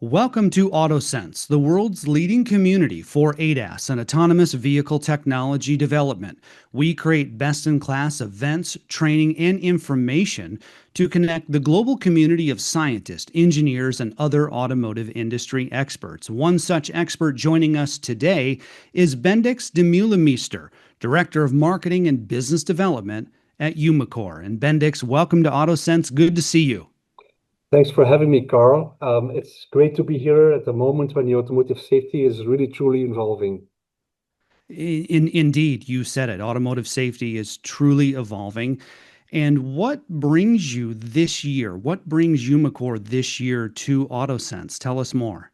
Welcome to AutoSens, the world's leading community for ADAS and autonomous vehicle technology development. We create best-in-class events, training, and information to connect the global community of scientists, engineers, and other automotive industry experts. One such expert joining us today is Bendix De Meulemeester, Director of Marketing and Business Development at Umicore. And Bendix, welcome to AutoSens. Good to see you. Thanks for having me, Carl. It's great to be here at the moment when the automotive safety is really truly evolving. Indeed, you said it. Automotive safety is truly evolving. And what brings you this year? What brings Umicore this year to AutoSens? Tell us more.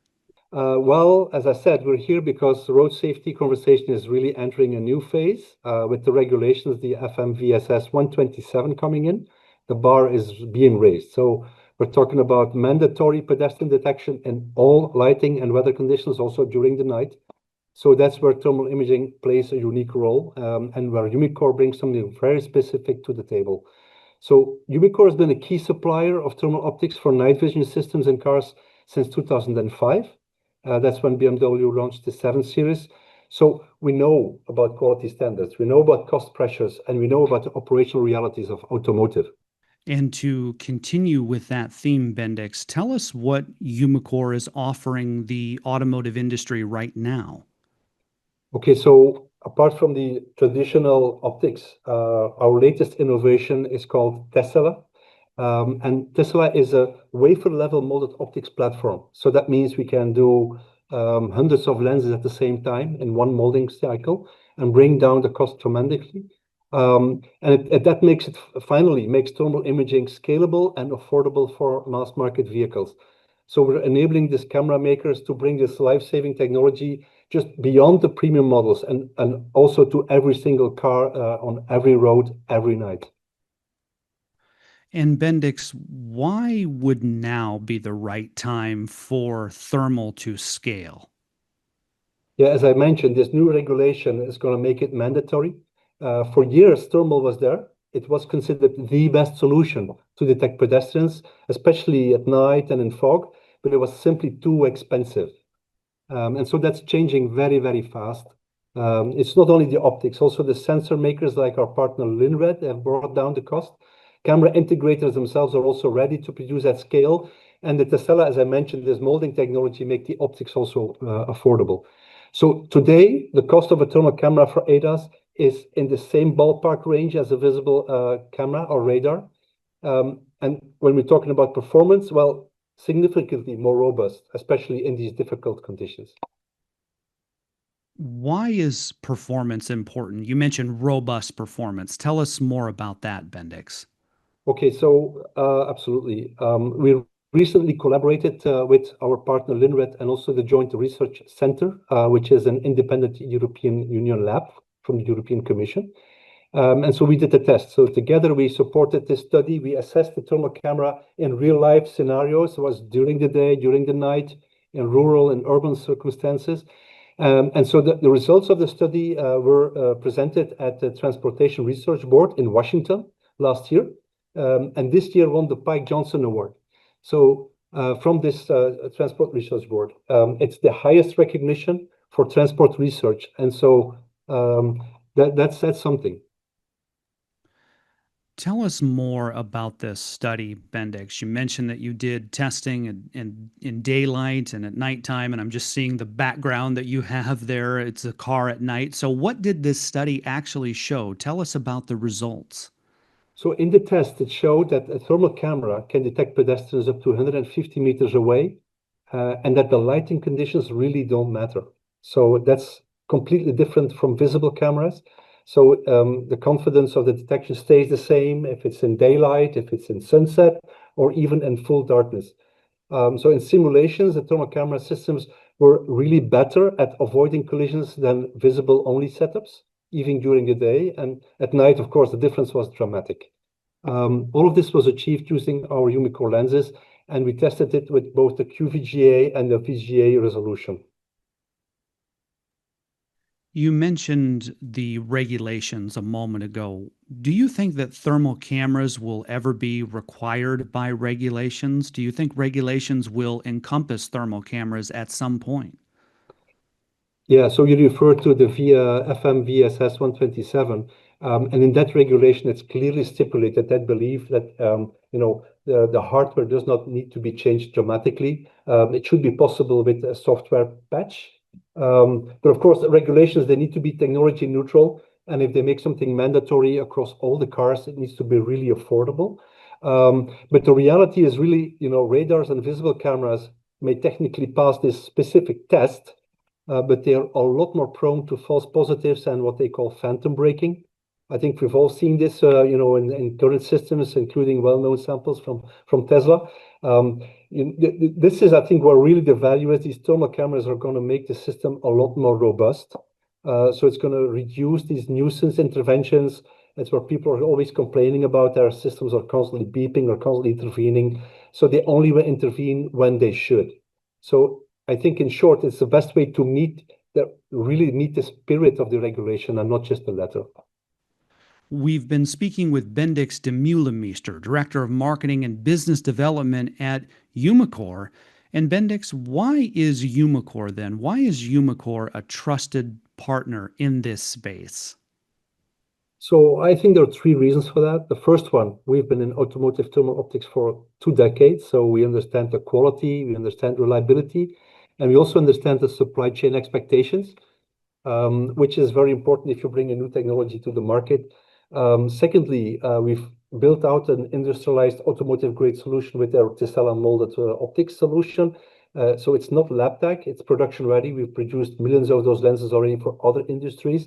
Well, as I said, we're here because the road safety conversation is really entering a new phase with the regulations, the FMVSS 127 coming in. The bar is being raised. So we're talking about mandatory pedestrian detection in all lighting and weather conditions, also during the night. So that's where thermal imaging plays a unique role, and where Umicore brings something very specific to the table. So Umicore has been a key supplier of thermal optics for night vision systems in cars since 2005. That's when BMW launched the 7 Series. So we know about quality standards, we know about cost pressures, and we know about the operational realities of automotive. And to continue with that theme, Bendix, tell us what Umicore is offering the automotive industry right now. Okay, so apart from the traditional optics, our latest innovation is called Tesla. And Tesla is a wafer-level molded optics platform. So that means we can do hundreds of lenses at the same time in one molding cycle and bring down the cost tremendously. That makes thermal imaging scalable and affordable for mass market vehicles. So we're enabling these camera makers to bring this life-saving technology just beyond the premium models and also to every single car on every road, every night. And Bendix, why would now be the right time for thermal to scale? Yeah, as I mentioned, this new regulation is going to make it mandatory. For years, thermal was there. It was considered the best solution to detect pedestrians, especially at night and in fog, but it was simply too expensive. And so that's changing very, very fast. It's not only the optics, also the sensor makers like our partner Linred have brought down the cost. Camera integrators themselves are also ready to produce at scale. And the Tesla, as I mentioned, this molding technology make the optics also affordable. So today, the cost of a thermal camera for ADAS is in the same ballpark range as a visible camera or radar. And when we're talking about performance, well, significantly more robust, especially in these difficult conditions. Why is performance important? You mentioned robust performance. Tell us more about that, Bendix. Okay, so absolutely. We recently collaborated with our partner Linred and also the Joint Research Center, which is an independent European Union lab from the European Commission. And so we did the test. So together we supported this study. We assessed the thermal camera in real life scenarios. It was during the day, during the night, in rural and urban circumstances. And so the results of the study were presented at the Transportation Research Board in Washington last year. And this year won the Pike Johnson Award. So from this Transport Research Board, it's the highest recognition for transport research. And so that's something. Tell us more about this study, Bendix. You mentioned that you did testing in daylight and at nighttime, and I'm just seeing the background that you have there. It's a car at night. So what did this study actually show? Tell us about the results. So in the test, it showed that a thermal camera can detect pedestrians up to 150 meters away, and that the lighting conditions really don't matter. So that's completely different from visible cameras. So the confidence of the detection stays the same if it's in daylight, if it's in sunset, or even in full darkness. So in simulations, the thermal camera systems were really better at avoiding collisions than visible-only setups, even during the day. And at night, of course, the difference was dramatic. All of this was achieved using our Umicore lenses, and we tested it with both the QVGA and the VGA resolution. You mentioned the regulations a moment ago. Do you think that thermal cameras will ever be required by regulations? Do you think regulations will encompass thermal cameras at some point? Yeah, so you refer to the via FMVSS 127, and in that regulation, it's clearly stipulated that belief that the hardware does not need to be changed dramatically. It should be possible with a software patch. But of course, the regulations, they need to be technology neutral, and if they make something mandatory across all the cars, it needs to be really affordable. But the reality is really, radars and visible cameras may technically pass this specific test, but they are a lot more prone to false positives and what they call phantom braking. I think we've all seen this, in current systems, including well-known samples from Tesla. This is, I think, where really the value is. These thermal cameras are going to make the system a lot more robust. So it's going to reduce these nuisance interventions. It's where people are always complaining about their systems are constantly beeping or constantly intervening. So they only will intervene when they should. So I think, in short, it's the best way to really meet the spirit of the regulation and not just the letter. We've been speaking with Bendix De Meulemeester, Director of Marketing and Business Development at Umicore. And Bendix, why is Umicore then? Why is Umicore a trusted partner in this space? So I think there are three reasons for that. The first one, we've been in automotive thermal optics for 2 decades, so we understand the quality, we understand reliability, and we also understand the supply chain expectations, which is very important if you bring a new technology to the market. Secondly, we've built out an industrialized automotive-grade solution with our Tesla molded optics solution. So it's not lab tech, it's production ready. We've produced millions of those lenses already for other industries.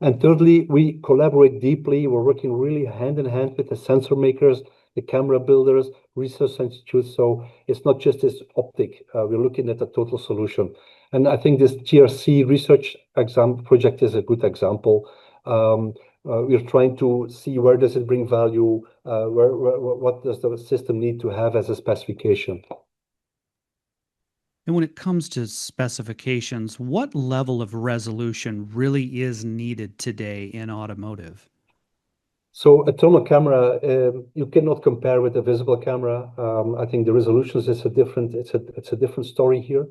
And thirdly, we collaborate deeply. We're working really hand in hand with the sensor makers, the camera builders, research institutes. So it's not just this optic. We're looking at the total solution. And I think this GRC research project is a good example. We're trying to see where does it bring value, what does the system need to have as a specification. And when it comes to specifications, what level of resolution really is needed today in automotive? So a thermal camera, you cannot compare with a visible camera. I think the resolutions is it's a different story here.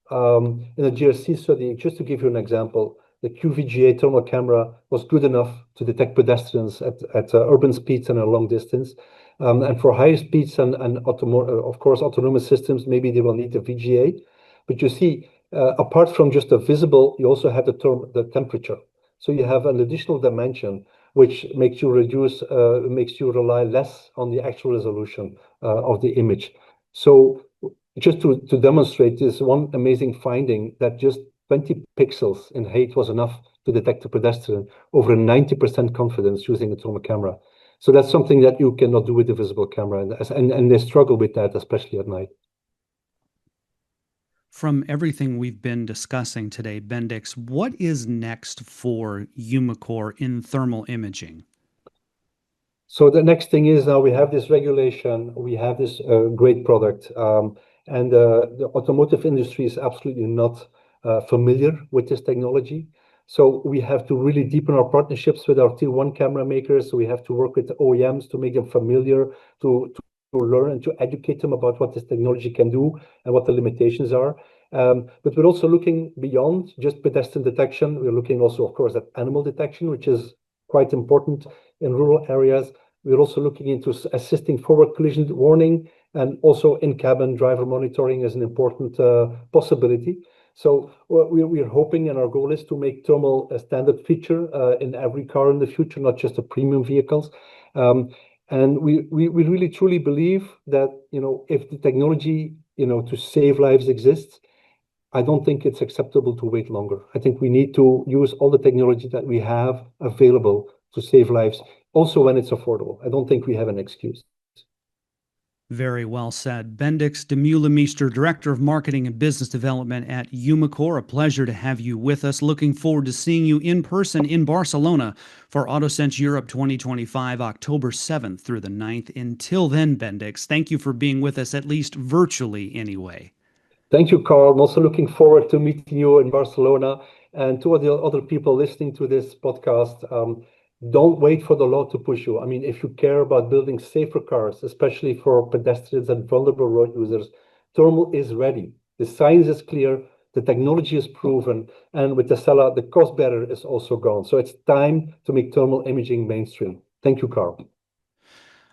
In a GRC study, just to give you an example, the QVGA thermal camera was good enough to detect pedestrians at urban speeds and a long distance. And for higher speeds and of course, autonomous systems, maybe they will need the VGA. But you see, apart from just the visible, you also have the temperature. So you have an additional dimension which makes you rely less on the actual resolution of the image. So just to demonstrate this one amazing finding that just 20 pixels in height was enough to detect a pedestrian over a 90% confidence using a thermal camera. So that's something that you cannot do with the visible camera, and they struggle with that, especially at night. From everything we've been discussing today, Bendix, what is next for Umicore in thermal imaging? So the next thing is now we have this regulation, we have this great product, and the automotive industry is absolutely not familiar with this technology. So we have to really deepen our partnerships with our tier one camera makers. So we have to work with the OEMs to make them familiar, to learn and to educate them about what this technology can do and what the limitations are. But we're also looking beyond just pedestrian detection. We're looking also, of course, at animal detection, which is quite important in rural areas. We're also looking into assisting forward collision warning, and also in-cabin driver monitoring is an important possibility. So we're hoping, and our goal is to make thermal a standard feature in every car in the future, not just the premium vehicles. And we really truly believe that, if the technology, to save lives exists, I don't think it's acceptable to wait longer. I think we need to use all the technology that we have available to save lives, also when it's affordable. I don't think we have an excuse. Very well said. Bendix De Meulemeester, Director of Marketing and Business Development at Umicore. A pleasure to have you with us. Looking forward to seeing you in person in Barcelona for AutoSens Europe 2025, October 7th through the 9th. Until then, Bendix, thank you for being with us, at least virtually anyway. Thank you, Carl. I'm also looking forward to meeting you in Barcelona. And to all the other people listening to this podcast, don't wait for the law to push you. I mean, if you care about building safer cars, especially for pedestrians and vulnerable road users, thermal is ready. The science is clear, the technology is proven, and with Tesla, the cost barrier is also gone. So it's time to make thermal imaging mainstream. Thank you, Carl.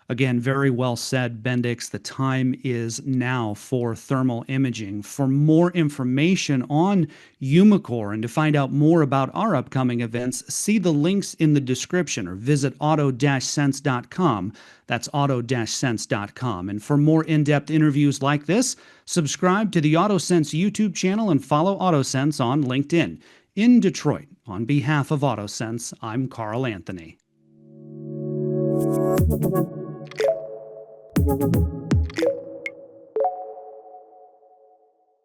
Again, very well said, Bendix. The time is now for thermal imaging. For more information on Umicore and to find out more about our upcoming events, see the links in the description or visit auto-sense.com. That's auto-sense.com. And for more in-depth interviews like this, subscribe to the AutoSense YouTube channel and follow AutoSense on LinkedIn. In Detroit, on behalf of AutoSense, I'm Carl Anthony.